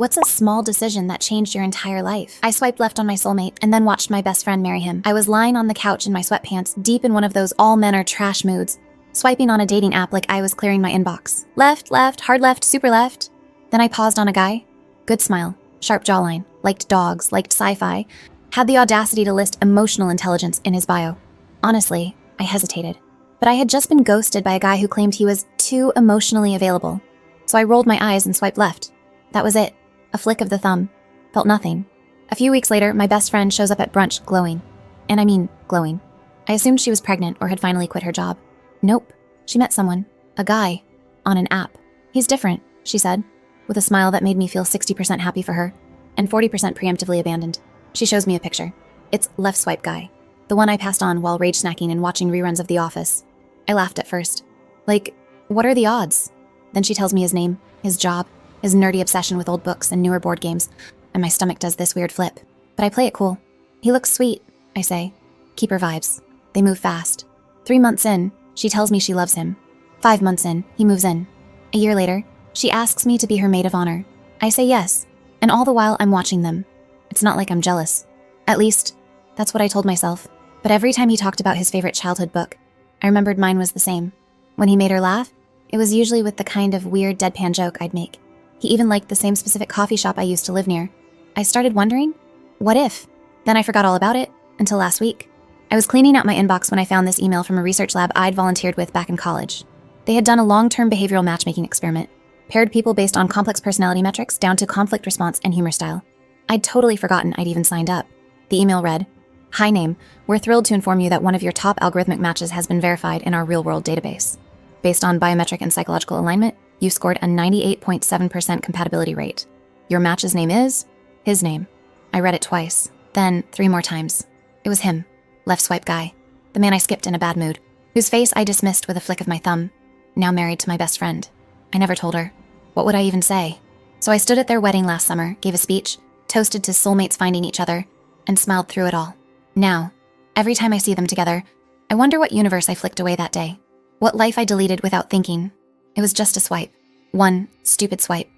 What's a small decision that changed your entire life? I swiped left on my soulmate and then watched my best friend marry him. I was lying on the couch in my sweatpants, deep in one of those all men are trash moods, swiping on a dating app like I was clearing my inbox. Left, left, hard left, super left. Then I paused on a guy. Good smile, sharp jawline, liked dogs, liked sci-fi, had the audacity to list emotional intelligence in his bio. Honestly, I hesitated. But I had just been ghosted by a guy who claimed he was too emotionally available. So I rolled my eyes and swiped left. That was it. A flick of the thumb. Felt nothing. A few weeks later, my best friend shows up at brunch glowing. And I mean glowing. I assumed she was pregnant or had finally quit her job. Nope. She met someone. A guy. On an app. He's different, she said, with a smile that made me feel 60% happy for her and 40% preemptively abandoned. She shows me a picture. It's left swipe guy. The one I passed on while rage snacking and watching reruns of The Office. I laughed at first. Like, what are the odds? Then she tells me his name, his job, his nerdy obsession with old books and newer board games, and my stomach does this weird flip. But I play it cool. He looks sweet, I say. Keep her vibes. They move fast. 3 months in, she tells me she loves him. 5 months in, he moves in. A year later, she asks me to be her maid of honor. I say yes, and all the while I'm watching them. It's not like I'm jealous. At least, that's what I told myself. But every time he talked about his favorite childhood book, I remembered mine was the same. When he made her laugh, it was usually with the kind of weird deadpan joke I'd make. He even liked the same specific coffee shop I used to live near. I started wondering, what if? Then I forgot all about it, until last week. I was cleaning out my inbox when I found this email from a research lab I'd volunteered with back in college. They had done a long-term behavioral matchmaking experiment, paired people based on complex personality metrics down to conflict response and humor style. I'd totally forgotten I'd even signed up. The email read, "Hi name, we're thrilled to inform you that one of your top algorithmic matches has been verified in our real-world database. Based on biometric and psychological alignment, you scored a 98.7% compatibility rate. Your match's name is his name." I read it twice, then 3 more times. It was him, left swipe guy, the man I skipped in a bad mood, whose face I dismissed with a flick of my thumb, now married to my best friend. I never told her. What would I even say? So I stood at their wedding last summer, gave a speech, toasted to soulmates finding each other, and smiled through it all. Now, every time I see them together, I wonder what universe I flicked away that day. What life I deleted without thinking. It was just a swipe. One stupid swipe.